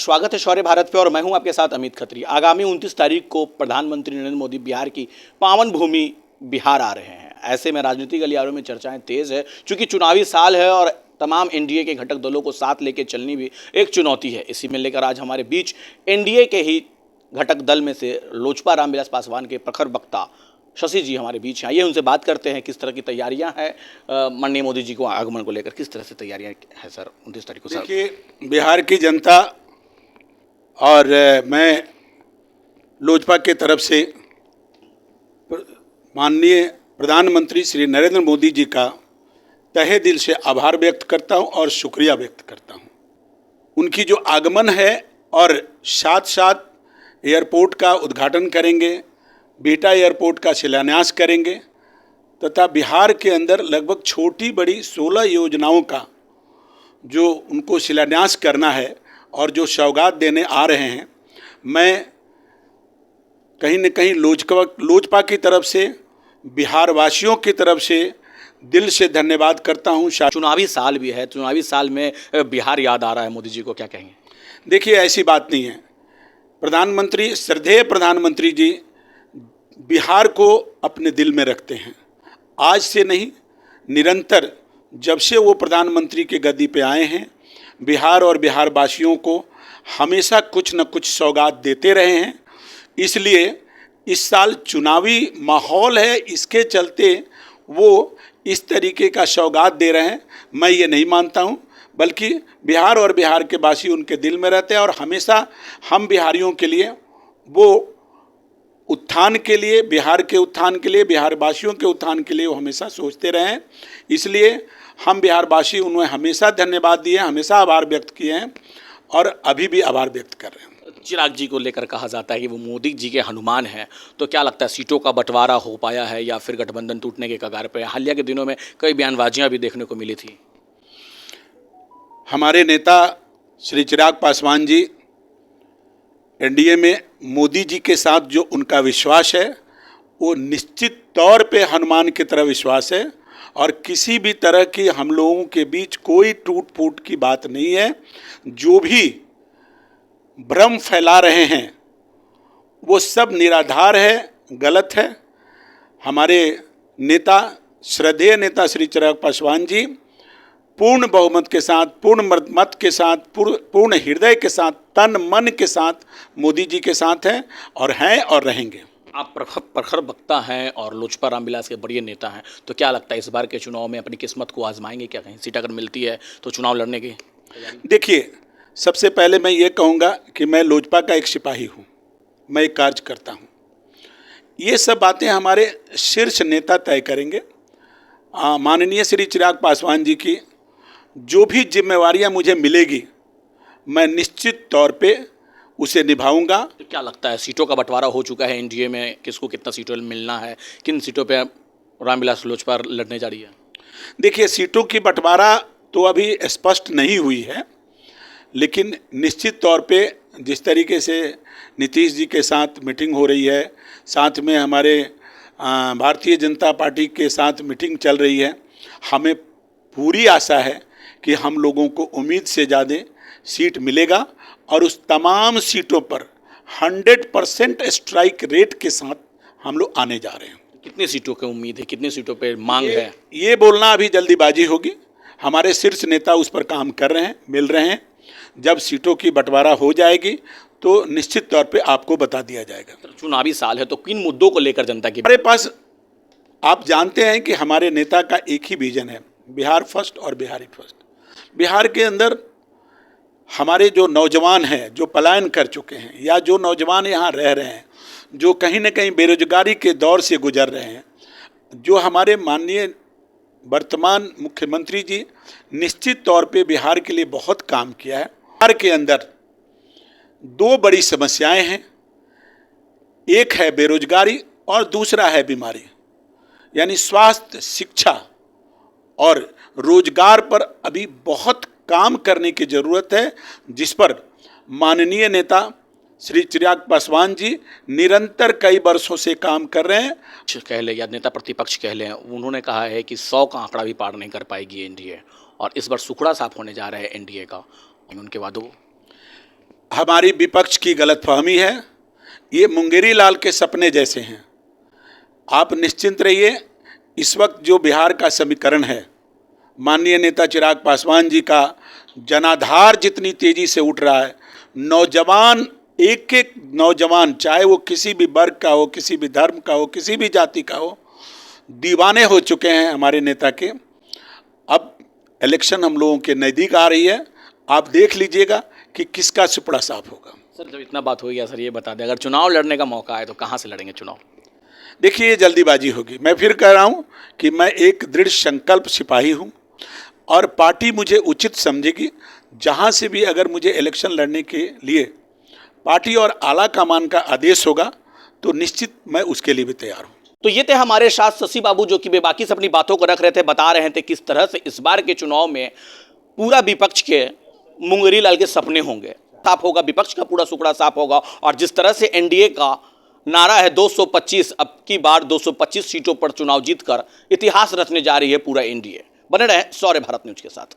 स्वागत है शौर्य भारत पे और मैं हूं आपके साथ अमित खत्री। आगामी 29 तारीख को प्रधानमंत्री नरेंद्र मोदी बिहार की पावन भूमि बिहार आ रहे हैं। ऐसे में राजनीतिक गलियारों में चर्चाएं तेज है, चूंकि चुनावी साल है और तमाम एनडीए के घटक दलों को साथ लेकर चलनी भी एक चुनौती है। इसी में लेकर आज हमारे बीच एनडीए के ही घटक दल में से लोजपा रामविलास पासवान के प्रखर वक्ता शशि जी हमारे बीच हैं। आइए उनसे बात करते हैं किस तरह की तैयारियां हैं माननीय मोदी जी को आगमन को लेकर, किस तरह से तैयारियां हैं सर 29 तारीख को। सर देखिए, बिहार की जनता और मैं लोजपा के तरफ से माननीय प्रधानमंत्री श्री नरेंद्र मोदी जी का तहे दिल से आभार व्यक्त करता हूं और शुक्रिया व्यक्त करता हूं। उनकी जो आगमन है और साथ साथ एयरपोर्ट का उद्घाटन करेंगे, बिहटा एयरपोर्ट का शिलान्यास करेंगे तथा बिहार के अंदर लगभग छोटी बड़ी 16 योजनाओं का जो उनको शिलान्यास करना है और जो सौगात देने आ रहे हैं, मैं कहीं न कहीं लोजपा की तरफ से, बिहार वासियों की तरफ से दिल से धन्यवाद करता हूं। चुनावी साल भी है, चुनावी साल में बिहार याद आ रहा है मोदी जी को, क्या कहेंगे? देखिए, ऐसी बात नहीं है। प्रधानमंत्री, श्रद्धेय प्रधानमंत्री जी बिहार को अपने दिल में रखते हैं। आज से नहीं, निरंतर जब से वो प्रधानमंत्री के गद्दी पे आए हैं, बिहार और बिहार वासियों को हमेशा कुछ न कुछ सौगात देते रहे हैं। इसलिए इस साल चुनावी माहौल है, इसके चलते वो इस तरीके का सौगात दे रहे हैं। मैं ये नहीं मानता हूँ, बल्कि बिहार और बिहार के वासी उनके दिल में रहते हैं और हमेशा हम बिहारियों के लिए, वो उत्थान के लिए, बिहार के उत्थान के लिए, बिहार वासियों के उत्थान के लिए वो हमेशा सोचते रहे हैं। इसलिए हम बिहारवासी उन्हें हमेशा धन्यवाद दिए, हमेशा आभार व्यक्त किए हैं और अभी भी आभार व्यक्त कर रहे हैं। चिराग जी को लेकर कहा जाता है कि वो मोदी जी के हनुमान हैं, तो क्या लगता है सीटों का बंटवारा हो पाया है या फिर गठबंधन टूटने के कगार पर? हालिया के दिनों में कई बयानबाजियां भी देखने को मिली थी। हमारे नेता श्री चिराग पासवान जी एनडीए में मोदी जी के साथ जो उनका विश्वास है, वो निश्चित तौर पे हनुमान की तरह विश्वास है और किसी भी तरह की हम लोगों के बीच कोई टूट फूट की बात नहीं है। जो भी भ्रम फैला रहे हैं वो सब निराधार है, गलत है। हमारे नेता, श्रद्धेय नेता श्री चिराग पासवान जी पूर्ण बहुमत के साथ, पूर्ण मत के साथ, पूर्ण हृदय के साथ, तन मन के साथ मोदी जी के साथ हैं और रहेंगे। आप प्रखर वक्ता हैं और लोजपा रामविलास के बड़े नेता हैं, तो क्या लगता है इस बार के चुनाव में अपनी किस्मत को आजमाएंगे? क्या कहें, सीट अगर मिलती है तो चुनाव लड़ने की? देखिए, सबसे पहले मैं ये कहूँगा कि मैं लोजपा का एक सिपाही हूँ, मैं एक कार्यकर्ता हूँ। ये सब बातें हमारे शीर्ष नेता तय करेंगे। माननीय श्री चिराग पासवान जी की जो भी जिम्मेवारियां मुझे मिलेगी, मैं निश्चित तौर पे उसे निभाऊंगा। तो क्या लगता है सीटों का बंटवारा हो चुका है एनडीए में, किसको कितना सीटों मिलना है, किन सीटों पे रामविलास लोजपा लड़ने जा रही है? देखिए, सीटों की बंटवारा तो अभी स्पष्ट नहीं हुई है, लेकिन निश्चित तौर पे जिस तरीके से नीतीश जी के साथ मीटिंग हो रही है, साथ में हमारे भारतीय जनता पार्टी के साथ मीटिंग चल रही है, हमें पूरी आशा है कि हम लोगों को उम्मीद से ज़्यादा सीट मिलेगा और उस तमाम सीटों पर 100% स्ट्राइक रेट के साथ हम लोग आने जा रहे हैं। कितनी सीटों की उम्मीद है, कितनी सीटों पे मांग है? ये बोलना अभी जल्दीबाजी होगी। हमारे शीर्ष नेता उस पर काम कर रहे हैं, मिल रहे हैं। जब सीटों की बंटवारा हो जाएगी तो निश्चित तौर पे आपको बता दिया जाएगा। चुनावी साल है तो किन मुद्दों को लेकर जनता की? हमारे पास, आप जानते हैं कि हमारे नेता का एक ही विजन है, बिहार फर्स्ट और बिहारी फर्स्ट। बिहार के अंदर हमारे जो नौजवान हैं, जो पलायन कर चुके हैं, या जो नौजवान यहाँ रह रहे हैं, जो कहीं न कहीं बेरोजगारी के दौर से गुजर रहे हैं, जो हमारे माननीय वर्तमान मुख्यमंत्री जी निश्चित तौर पे बिहार के लिए बहुत काम किया है। बिहार के अंदर दो बड़ी समस्याएं हैं, एक है बेरोजगारी और दूसरा है बीमारी, यानी स्वास्थ्य, शिक्षा और रोजगार पर अभी बहुत काम करने की ज़रूरत है, जिस पर माननीय नेता श्री चिराग पासवान जी निरंतर कई वर्षों से काम कर रहे हैं। कह ले या नेता प्रतिपक्ष कह लें, उन्होंने कहा है कि 100 का आंकड़ा भी पार नहीं कर पाएगी एनडीए और इस बार सुखड़ा साफ होने जा रहा है एनडीए का, उनके वादों। हमारी विपक्ष की गलतफहमी है, ये मुंगेरी लाल के सपने जैसे हैं। आप निश्चिंत रहिए, इस वक्त जो बिहार का समीकरण है, माननीय नेता चिराग पासवान जी का जनाधार जितनी तेजी से उठ रहा है, नौजवान, एक एक नौजवान, चाहे वो किसी भी वर्ग का हो, किसी भी धर्म का हो, किसी भी जाति का हो, दीवाने हो चुके हैं हमारे नेता के। अब इलेक्शन हम लोगों के नज़दीक आ रही है, आप देख लीजिएगा कि किसका सुपड़ा साफ होगा। सर जब इतना बात हो गया, सर ये बता दें, अगर चुनाव लड़ने का मौका आए तो कहाँ से लड़ेंगे चुनाव? देखिए, ये जल्दीबाजी होगी। मैं फिर कह रहा हूँ कि मैं एक दृढ़ संकल्प सिपाही हूँ और पार्टी मुझे उचित समझेगी। जहाँ से भी अगर मुझे इलेक्शन लड़ने के लिए पार्टी और आला कमान का आदेश होगा तो निश्चित मैं उसके लिए भी तैयार हूँ। तो ये थे हमारे साथ शशि बाबू, जो कि बेबाकी से अपनी बातों को रख रहे थे, बता रहे थे किस तरह से इस बार के चुनाव में पूरा विपक्ष के मुंगेरी लाल के सपने होंगे, साफ होगा, विपक्ष का पूरा सुपड़ा साफ होगा। और जिस तरह से एनडीए का नारा है 225, अब की बार 225 सीटों पर चुनाव जीतकर इतिहास रचने जा रही है पूरा एनडीए। बने रहे सौर्य भारत न्यूज के साथ।